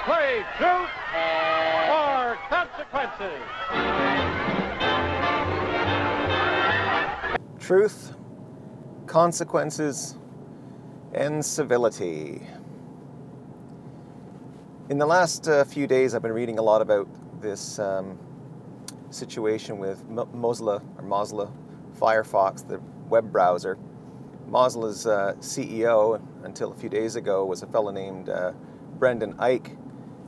play truth or consequences. Truth, consequences, and civility. In the last few days, I've been reading a lot about this situation with Mozilla Firefox, the web browser. Mozilla's CEO, until a few days ago, was a fellow named Brendan Eich,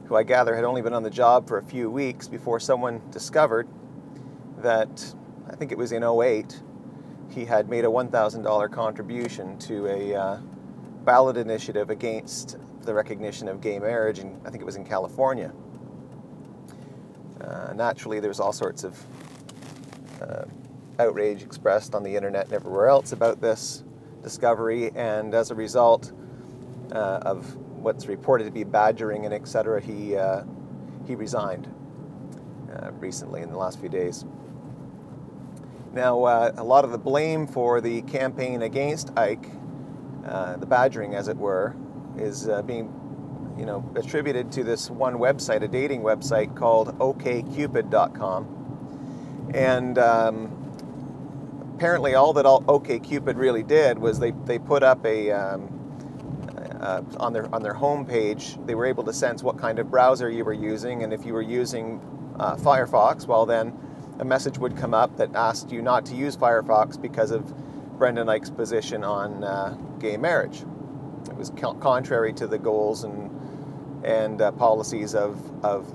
who I gather had only been on the job for a few weeks before someone discovered that, I think it was in '08, he had made a $1,000 contribution to a ballot initiative against the recognition of gay marriage, and I think it was in California. Naturally, there's all sorts of outrage expressed on the internet and everywhere else about this discovery, and as a result of what's reported to be badgering and etc., he resigned recently in the last few days. Now, a lot of the blame for the campaign against Eich, the badgering as it were, is being attributed to this one website, a dating website called okcupid.com. And apparently all that OkCupid really did was they put up a on their home page, they were able to sense what kind of browser you were using, and if you were using Firefox, well then a message would come up that asked you not to use Firefox because of Brendan Eich's position on gay marriage. It was contrary to the goals and policies of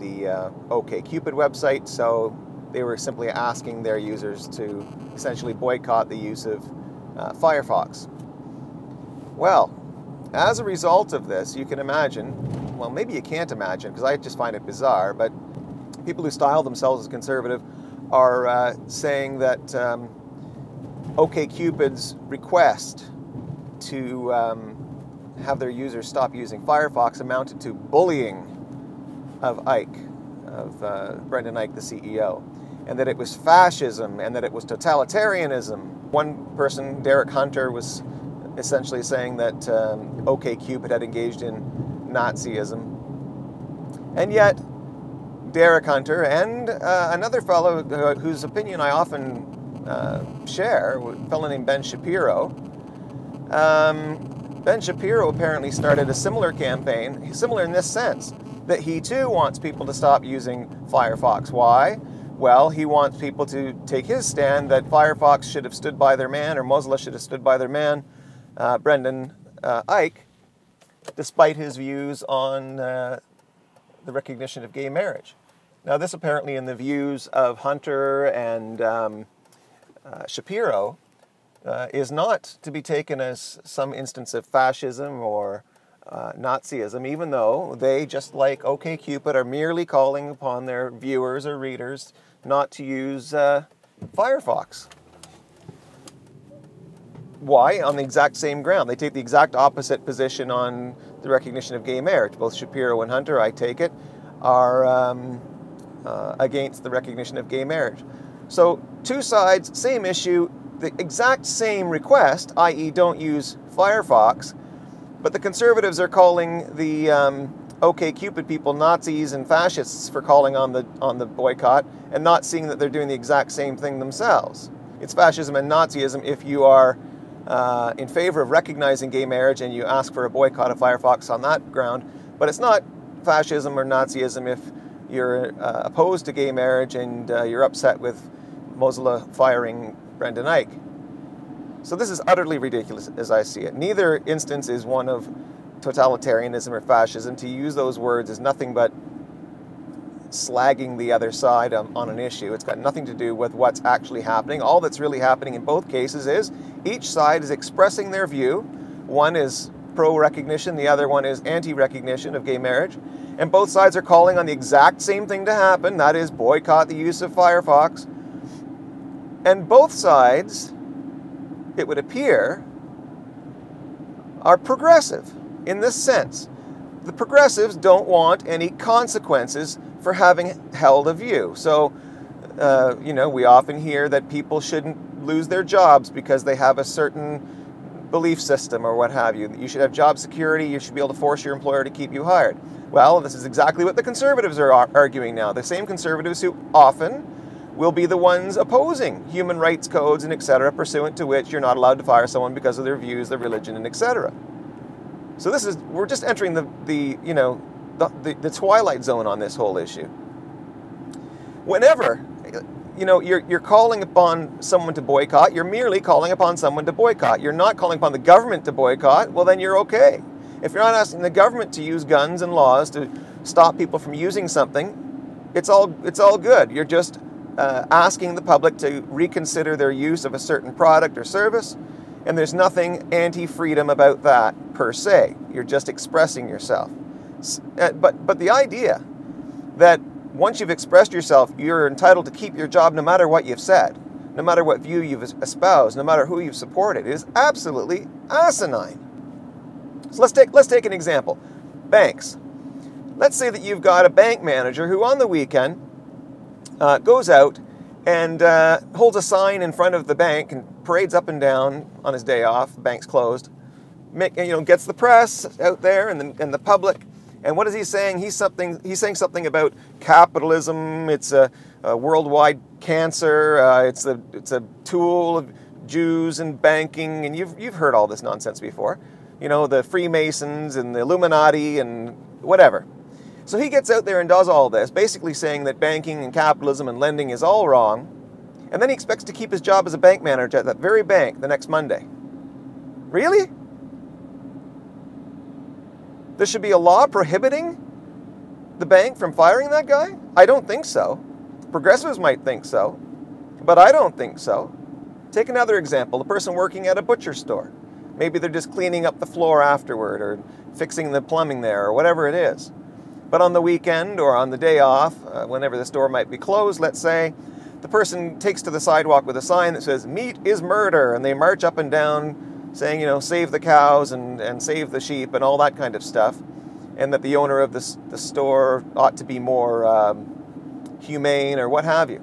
the OkCupid website, so they were simply asking their users to essentially boycott the use of Firefox. Well, as a result of this, you can imagine, well, maybe you can't imagine, because I just find it bizarre, but people who style themselves as conservative are saying that OkCupid's request to have their users stop using Firefox amounted to bullying of Eich, of Brendan Eich, the CEO, and that it was fascism and that it was totalitarianism. One person, Derek Hunter, was essentially saying that OkCupid had engaged in Nazism. And yet, Derek Hunter and another fellow whose opinion I often share, a fellow named Ben Shapiro. Ben Shapiro apparently started a similar campaign, similar in this sense, that he too wants people to stop using Firefox. Why? Well, he wants people to take his stand that Firefox should have stood by their man, or Mozilla should have stood by their man, Brendan Eich, despite his views on the recognition of gay marriage. Now, this apparently in the views of Hunter and Shapiro is not to be taken as some instance of fascism or Nazism, even though they, just like OkCupid, are merely calling upon their viewers or readers not to use Firefox. Why? On the exact same ground. They take the exact opposite position on the recognition of gay marriage. Both Shapiro and Hunter, I take it, are against the recognition of gay marriage. So, two sides, same issue, the exact same request, i.e. don't use Firefox, but the conservatives are calling the OkCupid people Nazis and fascists for calling on the boycott and not seeing that they're doing the exact same thing themselves. It's fascism and Nazism if you are in favor of recognizing gay marriage and you ask for a boycott of Firefox on that ground, but it's not fascism or Nazism if you're opposed to gay marriage and you're upset with Mozilla firing Brendan Eich. So this is utterly ridiculous as I see it. Neither instance is one of totalitarianism or fascism. To use those words is nothing but slagging the other side on an issue. It's got nothing to do with what's actually happening. All that's really happening in both cases is each side is expressing their view. One is pro-recognition, the other one is anti-recognition of gay marriage. And both sides are calling on the exact same thing to happen, that is boycott the use of Firefox. And both sides, it would appear, are progressive in this sense. The progressives don't want any consequences for having held a view. So, we often hear that people shouldn't lose their jobs because they have a certain belief system or what have you. You should have job security, you should be able to force your employer to keep you hired. Well, this is exactly what the conservatives are arguing now. The same conservatives who often will be the ones opposing human rights codes and etc., pursuant to which you're not allowed to fire someone because of their views, their religion, and etc. So we're just entering the twilight zone on this whole issue. Whenever you're calling upon someone to boycott, you're merely calling upon someone to boycott. You're not calling upon the government to boycott. Well, then you're okay. If you're not asking the government to use guns and laws to stop people from using something, it's all good. You're just asking the public to reconsider their use of a certain product or service, and there's nothing anti-freedom about that per se. You're just expressing yourself. But the idea that once you've expressed yourself, you're entitled to keep your job no matter what you've said, no matter what view you've espoused, no matter who you've supported, is absolutely asinine. So let's take an example. Banks. Let's say that you've got a bank manager who on the weekend goes out and holds a sign in front of the bank and parades up and down on his day off. The bank's closed. Gets the press out there and the public. And what is he saying? He's saying something about capitalism. It's a worldwide cancer. It's a tool of Jews and banking. And you've heard all this nonsense before. The Freemasons and the Illuminati and whatever. So he gets out there and does all this, basically saying that banking and capitalism and lending is all wrong. And then he expects to keep his job as a bank manager at that very bank the next Monday. Really? There should be a law prohibiting the bank from firing that guy? I don't think so. Progressives might think so, but I don't think so. Take another example, a person working at a butcher store. Maybe they're just cleaning up the floor afterward or fixing the plumbing there or whatever it is. But on the weekend or on the day off, whenever the store might be closed, let's say, the person takes to the sidewalk with a sign that says, "Meat is murder," and they march up and down saying, save the cows and save the sheep and all that kind of stuff, and that the owner of the store ought to be more humane or what have you.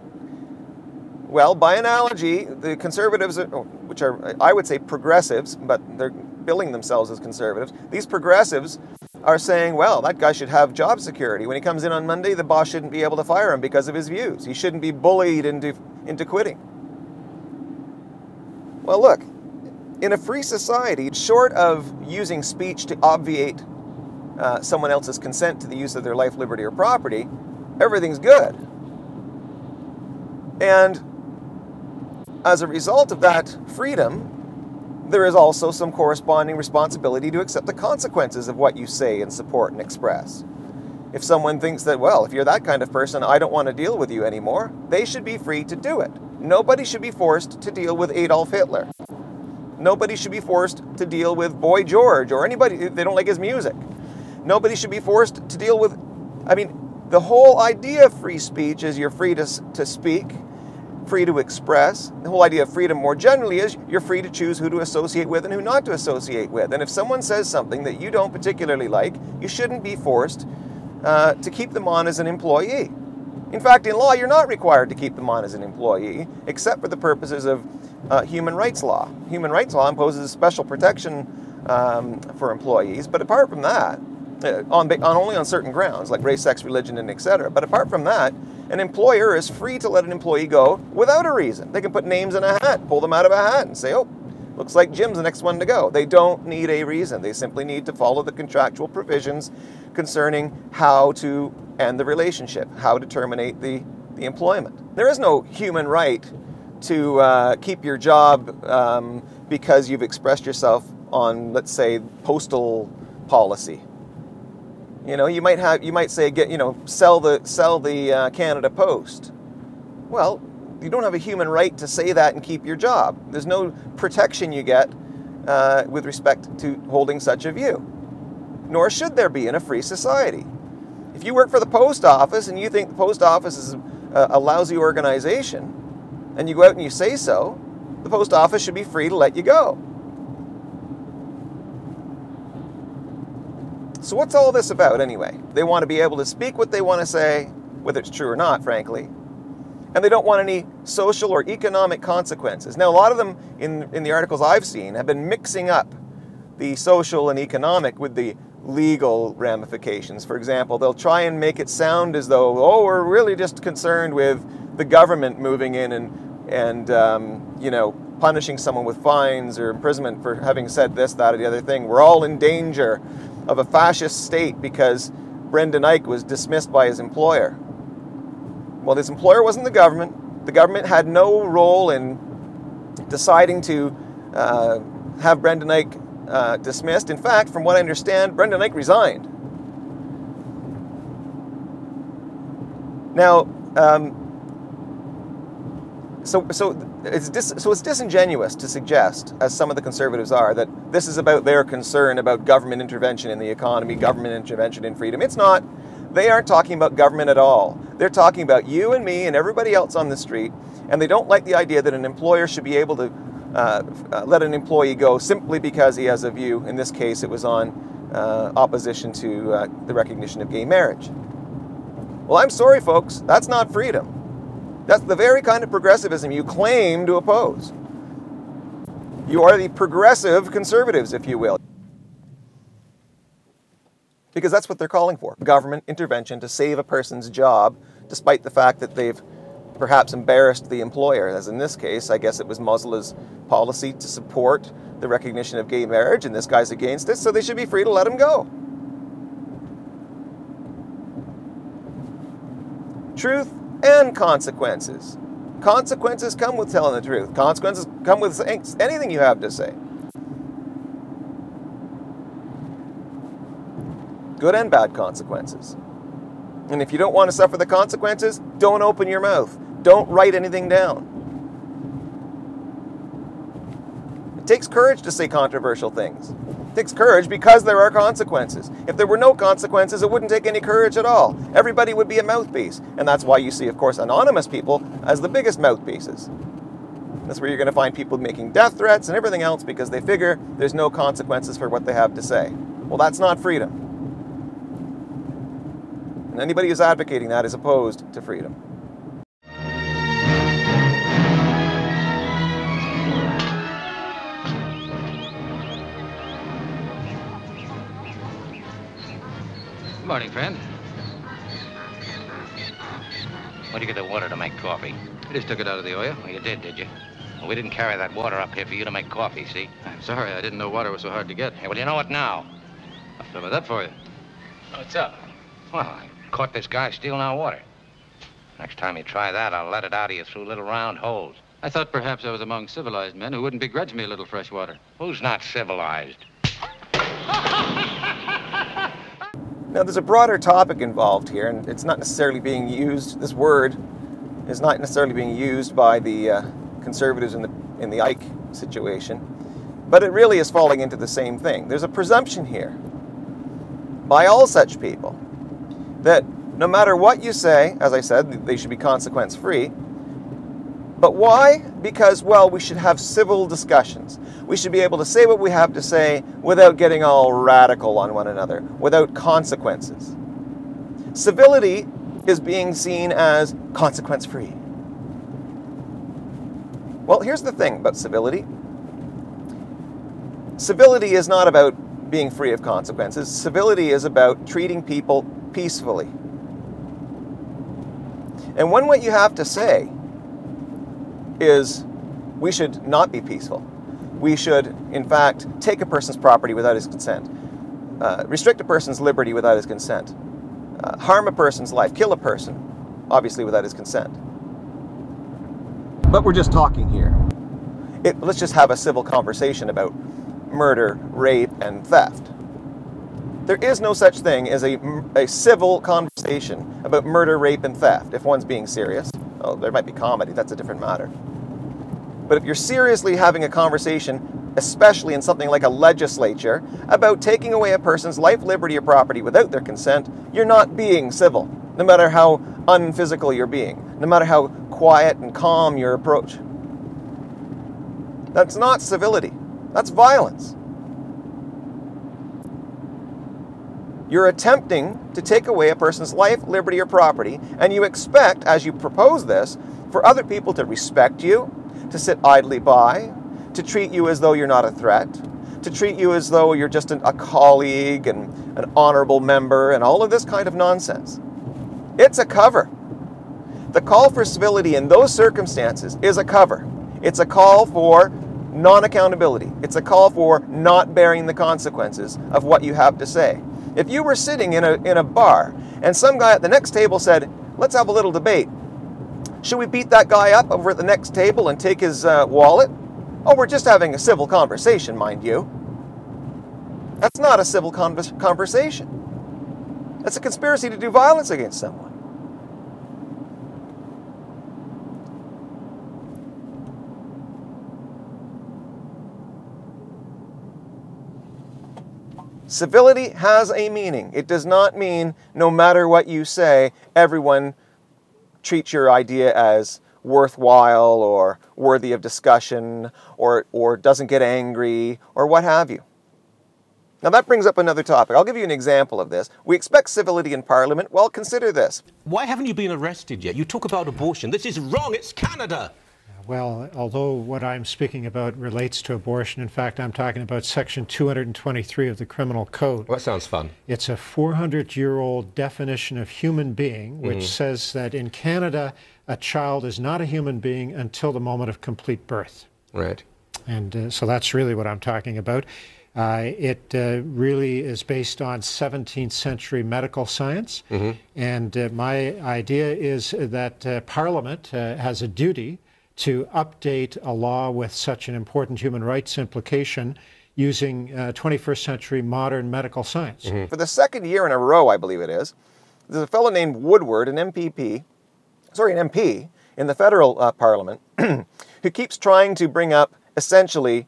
Well, by analogy, the conservatives, which are, I would say, progressives, but they're billing themselves as conservatives, these progressives are saying, well, that guy should have job security. When he comes in on Monday, the boss shouldn't be able to fire him because of his views. He shouldn't be bullied into quitting. Well, look, in a free society, short of using speech to obviate someone else's consent to the use of their life, liberty, or property, everything's good. And as a result of that freedom, there is also some corresponding responsibility to accept the consequences of what you say and support and express. If someone thinks that, well, if you're that kind of person, I don't want to deal with you anymore, they should be free to do it. Nobody should be forced to deal with Adolf Hitler. Nobody should be forced to deal with Boy George or anybody if they don't like his music. Nobody should be forced to deal with, the whole idea of free speech is you're free to speak, free to express. The whole idea of freedom more generally is you're free to choose who to associate with and who not to associate with. And if someone says something that you don't particularly like, you shouldn't be forced to keep them on as an employee. In fact, in law, you're not required to keep them on as an employee, except for the purposes of human rights law. Human rights law imposes special protection for employees, but apart from that, only on certain grounds, like race, sex, religion, and etc. But apart from that, an employer is free to let an employee go without a reason. They can put names in a hat, pull them out of a hat, and say, oh, looks like Jim's the next one to go. They don't need a reason. They simply need to follow the contractual provisions concerning how to end the relationship, how to terminate the employment. There is no human right to keep your job because you've expressed yourself on, let's say, postal policy. You might say, sell the Canada Post. Well, you don't have a human right to say that and keep your job. There's no protection you get with respect to holding such a view. Nor should there be in a free society. If you work for the post office and you think the post office is a lousy organization, and you go out and you say so, the post office should be free to let you go. So what's all this about anyway? They want to be able to speak what they want to say, whether it's true or not, frankly. And they don't want any social or economic consequences. Now, a lot of them in the articles I've seen have been mixing up the social and economic with the legal ramifications. For example, they'll try and make it sound as though, oh, we're really just concerned with the government moving in and you know, punishing someone with fines or imprisonment for having said this, that, or the other thing. We're all in danger of a fascist state because Brendan Eich was dismissed by his employer. Well, his employer wasn't the government. The government had no role in deciding to have Brendan Eich dismissed. In fact, from what I understand, Brendan Eich resigned. Now, so it's disingenuous to suggest, as some of the Conservatives are, that this is about their concern about government intervention in the economy, government intervention in freedom. It's not. They aren't talking about government at all. They're talking about you and me and everybody else on the street, and they don't like the idea that an employer should be able to let an employee go simply because he has a view. In this case, it was on opposition to the recognition of gay marriage. Well, I'm sorry, folks, that's not freedom. That's the very kind of progressivism you claim to oppose. You are the progressive conservatives, if you will. Because that's what they're calling for. Government intervention to save a person's job, despite the fact that they've perhaps embarrassed the employer. As in this case, I guess it was Mozilla's policy to support the recognition of gay marriage, and this guy's against it, so they should be free to let him go. Truth and consequences. Consequences come with telling the truth. Consequences come with anything you have to say. Good and bad consequences. And if you don't want to suffer the consequences, don't open your mouth. Don't write anything down. It takes courage to say controversial things. It takes courage because there are consequences. If there were no consequences, it wouldn't take any courage at all. Everybody would be a mouthpiece. And that's why you see, of course, anonymous people as the biggest mouthpieces. That's where you're going to find people making death threats and everything else because they figure there's no consequences for what they have to say. Well, that's not freedom. And anybody who's advocating that is opposed to freedom. Good morning, friend. Where'd you get the water to make coffee? I just took it out of the oil. Oh, you did you? Well, we didn't carry that water up here for you to make coffee, see? I'm sorry, I didn't know water was so hard to get. Hey, well, you know it now. I'll fill it up for you. What's up? Well, I caught this guy stealing our water. Next time you try that, I'll let it out of you through little round holes. I thought perhaps I was among civilized men who wouldn't begrudge me a little fresh water. Who's not civilized? Now, there's a broader topic involved here, and it's not necessarily being used, this word is not necessarily being used by the conservatives in the Eich situation, but it really is falling into the same thing. There's a presumption here by all such people that no matter what you say, as I said, they should be consequence-free. But why? Because, well, we should have civil discussions. We should be able to say what we have to say without getting all radical on one another, without consequences. Civility is being seen as consequence-free. Well, here's the thing about civility. Civility is not about being free of consequences. Civility is about treating people peacefully. And when what you have to say is we should not be peaceful. We should, in fact, take a person's property without his consent, restrict a person's liberty without his consent, harm a person's life, kill a person, obviously without his consent. But we're just talking here. Let's just have a civil conversation about murder, rape, and theft. There is no such thing as a civil conversation about murder, rape, and theft, if one's being serious. Oh, there might be comedy, that's a different matter. But if you're seriously having a conversation, especially in something like a legislature, about taking away a person's life, liberty, or property without their consent, you're not being civil, no matter how unphysical you're being, no matter how quiet and calm your approach. That's not civility. That's violence. You're attempting to take away a person's life, liberty, or property, and you expect, as you propose this, for other people to respect you, to sit idly by, to treat you as though you're not a threat, to treat you as though you're just a colleague and an honorable member and all of this kind of nonsense. It's a cover. The call for civility in those circumstances is a cover. It's a call for non-accountability. It's a call for not bearing the consequences of what you have to say. If you were sitting in a bar and some guy at the next table said, let's have a little debate. Should we beat that guy up over at the next table and take his wallet? Oh, we're just having a civil conversation, mind you. That's not a civil conversation. That's a conspiracy to do violence against someone. Civility has a meaning. It does not mean no matter what you say, everyone treats your idea as worthwhile or worthy of discussion or doesn't get angry or what have you. Now that brings up another topic. I'll give you an example of this. We expect civility in Parliament. Well, consider this. Why haven't you been arrested yet? You talk about abortion. This is wrong. It's Canada. Well, although what I'm speaking about relates to abortion, in fact, I'm talking about Section 223 of the Criminal Code. Well, that sounds fun. It's a 400-year-old definition of human being, which says that in Canada, a child is not a human being until the moment of complete birth. Right. And so that's really what I'm talking about. It really is based on 17th century medical science. And my idea is that Parliament has a duty to update a law with such an important human rights implication using 21st century modern medical science. For the second year in a row, I believe it is, there's a fellow named Woodward, an MP in the federal Parliament, who keeps trying to bring up essentially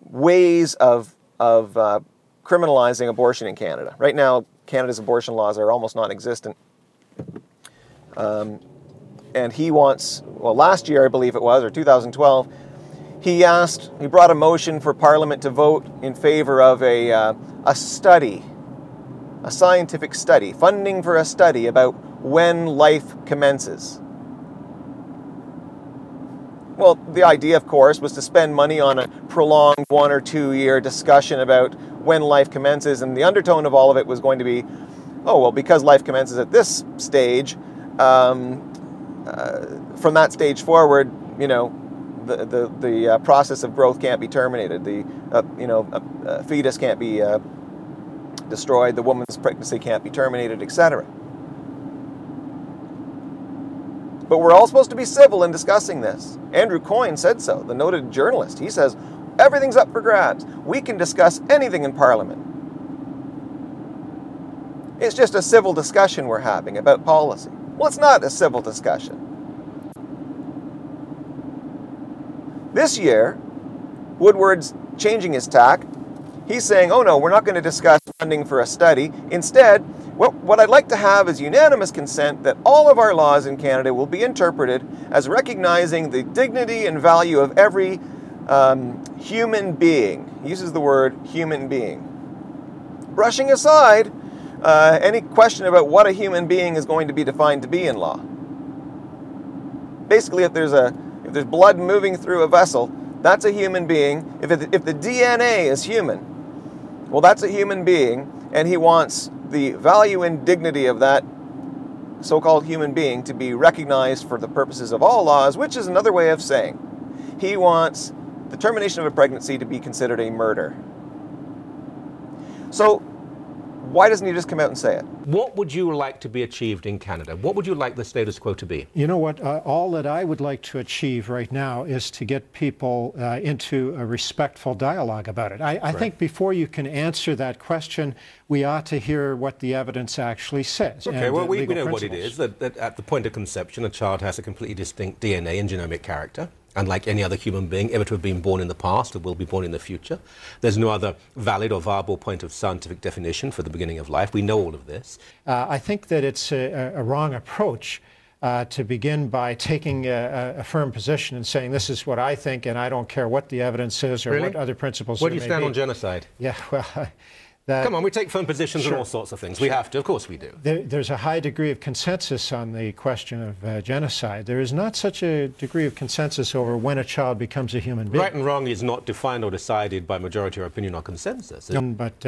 ways of criminalizing abortion in Canada. Right now, Canada's abortion laws are almost non-existent. And he wants, well, last year I believe it was, or 2012, he brought a motion for Parliament to vote in favor of a study, a scientific study, funding for a study about when life commences. Well, the idea, of course, was to spend money on a prolonged 1 or 2 year discussion about when life commences, and the undertone of all of it was going to be, oh, well, because life commences at this stage, from that stage forward, you know, the process of growth can't be terminated. The fetus can't be destroyed. The woman's pregnancy can't be terminated, etc. But we're all supposed to be civil in discussing this. Andrew Coyne said so, the noted journalist. He says everything's up for grabs. We can discuss anything in Parliament. It's just a civil discussion we're having about policy. Well, it's not a civil discussion. This year, Woodward's changing his tack. He's saying, oh no, we're not going to discuss funding for a study. Instead, what I'd like to have is unanimous consent that all of our laws in Canada will be interpreted as recognizing the dignity and value of every human being. He uses the word human being. Brushing aside any question about what a human being is going to be defined to be in law. Basically, if there's blood moving through a vessel, that's a human being. If the DNA is human, well, that's a human being, and he wants the value and dignity of that so-called human being to be recognized for the purposes of all laws, which is another way of saying he wants the termination of a pregnancy to be considered a murder. So why doesn't he just come out and say it? What would you like to be achieved in Canada? What would you like the status quo to be? You know what? All that I would like to achieve right now is to get people into a respectful dialogue about it. I think before you can answer that question, we ought to hear what the evidence actually says. Okay, well, we know what it is, that at the point of conception, a child has a completely distinct DNA and genomic character. Unlike any other human being ever to have been born in the past or will be born in the future. There's no other valid or viable point of scientific definition for the beginning of life. We know all of this. I think that it's a wrong approach to begin by taking a firm position and saying, this is what I think, and I don't care what the evidence is or what other principles there may be. Where do you stand on genocide? Yeah, well, Come on, we take firm positions on all sorts of things. We have to, of course we do. There's a high degree of consensus on the question of genocide. There is not such a degree of consensus over when a child becomes a human being. Right and wrong is not defined or decided by majority or opinion or consensus. But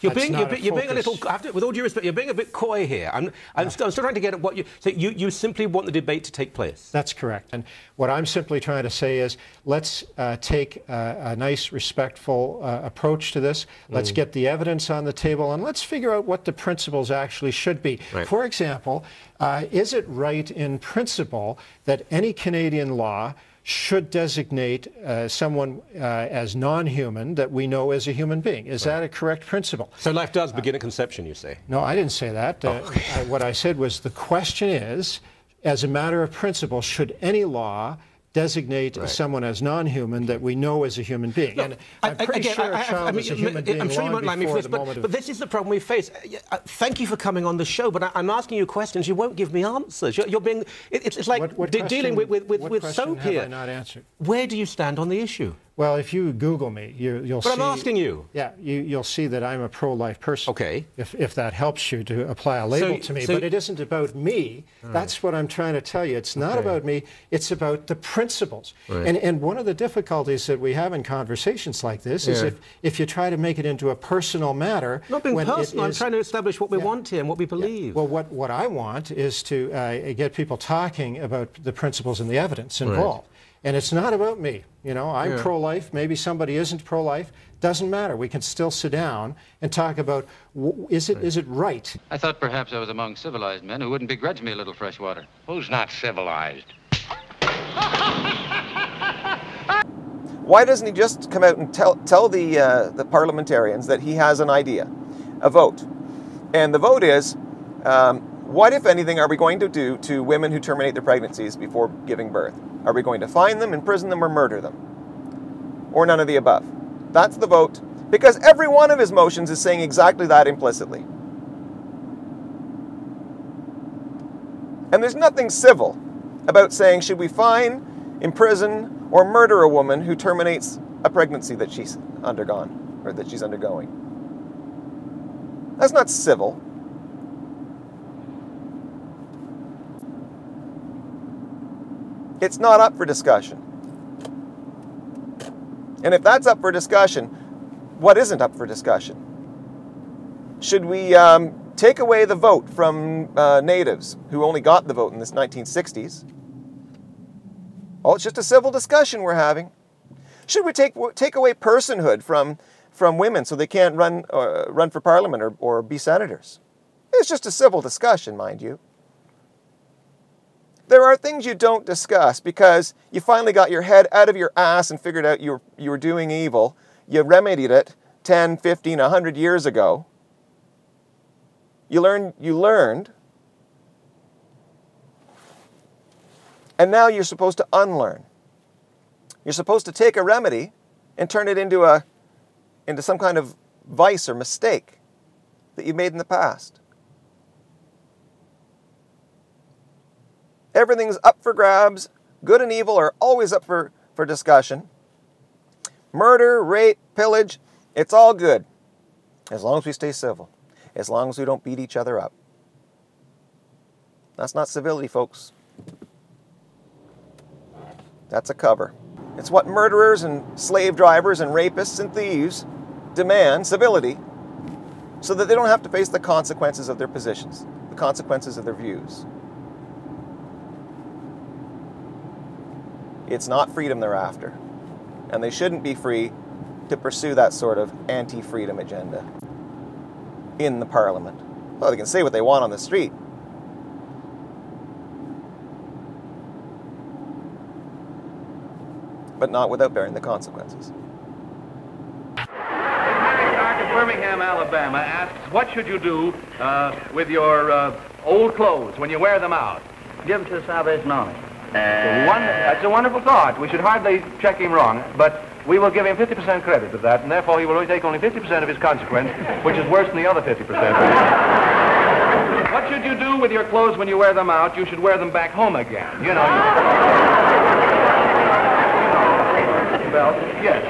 you're being a little, with all due respect, you're being a bit coy here. I'm still trying to get at what you... So you simply want the debate to take place. That's correct. And what I'm simply trying to say is, let's take a nice, respectful approach to this. Let's get the evidence on the table, and let's figure out what the principles actually should be. Right. For example, is it right in principle that any Canadian law should designate someone as non-human that we know as a human being? Is that a correct principle? So life does begin at conception, you say? No, I didn't say that. What I said was the question is, as a matter of principle, should any law designate someone as non-human that we know as a human being? Look, and I'm pretty sure a child is a human being. I'm sure you won't like me for this, but this is the problem we face. Thank you for coming on the show, but I'm asking you questions. You won't give me answers. You're being... It's like dealing with soap here. Have I not answered? Where do you stand on the issue? Well, if you Google me, you'll see... But I'm asking you. Yeah, you'll see that I'm a pro-life person. Okay. If that helps you to apply a label to me. But it isn't about me. That's what I'm trying to tell you. It's not about me. It's about the principles. Right. And one of the difficulties that we have in conversations like this is if you try to make it into a personal matter... Not being personal. I'm trying to establish what we want here and what we believe. Well, what I want is to get people talking about the principles and the evidence involved. And it's not about me. You know, I'm pro-life. Maybe somebody isn't pro-life. Doesn't matter. We can still sit down and talk about, is it right? I thought perhaps I was among civilized men who wouldn't begrudge me a little fresh water. Who's not civilized? Why doesn't he just come out and tell the parliamentarians that he has an idea, a vote? And the vote is, what, if anything, are we going to do to women who terminate their pregnancies before giving birth? Are we going to fine them, imprison them, or murder them? Or none of the above? That's the vote, because every one of his motions is saying exactly that implicitly. And there's nothing civil about saying, should we fine, imprison, or murder a woman who terminates a pregnancy that she's undergone, or that she's undergoing? That's not civil. It's not up for discussion. And if that's up for discussion, what isn't up for discussion? Should we take away the vote from natives who only got the vote in the 1960s? Oh, it's just a civil discussion we're having. Should we take away personhood from women so they can't run for parliament or be senators? It's just a civil discussion, mind you. There are things you don't discuss because you finally got your head out of your ass and figured out you were doing evil. You remedied it 10, 15, 100 years ago. You learned. And now you're supposed to unlearn. You're supposed to take a remedy and turn it into some kind of vice or mistake that you made in the past. Everything's up for grabs. Good and evil are always up for discussion. Murder, rape, pillage, it's all good. As long as we stay civil. As long as we don't beat each other up. That's not civility, folks. That's a cover. It's what murderers and slave drivers and rapists and thieves demand, civility, so that they don't have to face the consequences of their positions, the consequences of their views. It's not freedom they're after. And they shouldn't be free to pursue that sort of anti-freedom agenda in the parliament. Well, they can say what they want on the street. But not without bearing the consequences. Mary Clark of Birmingham, Alabama asks, what should you do with your old clothes when you wear them out? Give them to the Salvation Army. That's a wonderful thought. We should hardly check him wrong, but we will give him 50% credit of that, and therefore he will only take only 50% of his consequence, which is worse than the other 50%. What should you do with your clothes when you wear them out? You should wear them back home again. You know. Bell. Yes.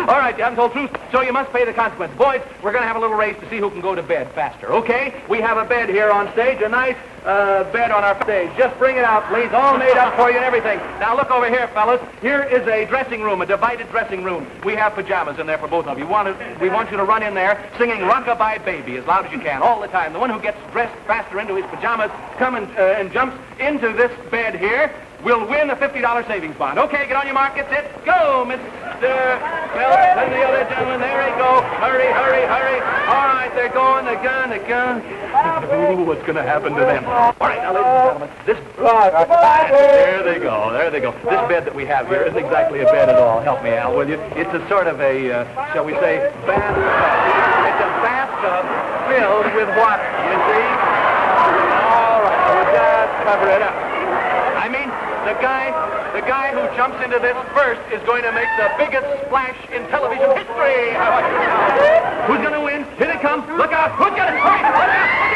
All right, you haven't told truth, so you must pay the consequence. Boys, we're going to have a little race to see who can go to bed faster, okay? We have a bed here on stage, a nice bed on our stage. Just bring it out, please. All made up for you and everything. Now, look over here, fellas. Here is a dressing room, a divided dressing room. We have pajamas in there for both of you. We want you to run in there singing Rock-a-Bye Baby as loud as you can, all the time. The one who gets dressed faster into his pajamas and jumps into this bed here will win a $50 savings bond. Okay, get on your mark, get set, go, Mr. Well, then the other gentleman, there they go. Hurry, hurry, hurry. All right, they're going, they're going. Ooh, what's going to happen to them? All right, now, ladies and gentlemen, this... There they go, there they go. This bed that we have here isn't exactly a bed at all. Help me, Al, will you? It's a sort of a, shall we say, bathtub. It's a bathtub filled with water, you see? All right, we'll just cover it up. I mean, the guy who jumps into this first is going to make the biggest splash in television history. Who's going to win? Here they come. Look out. Who's going to... Look out.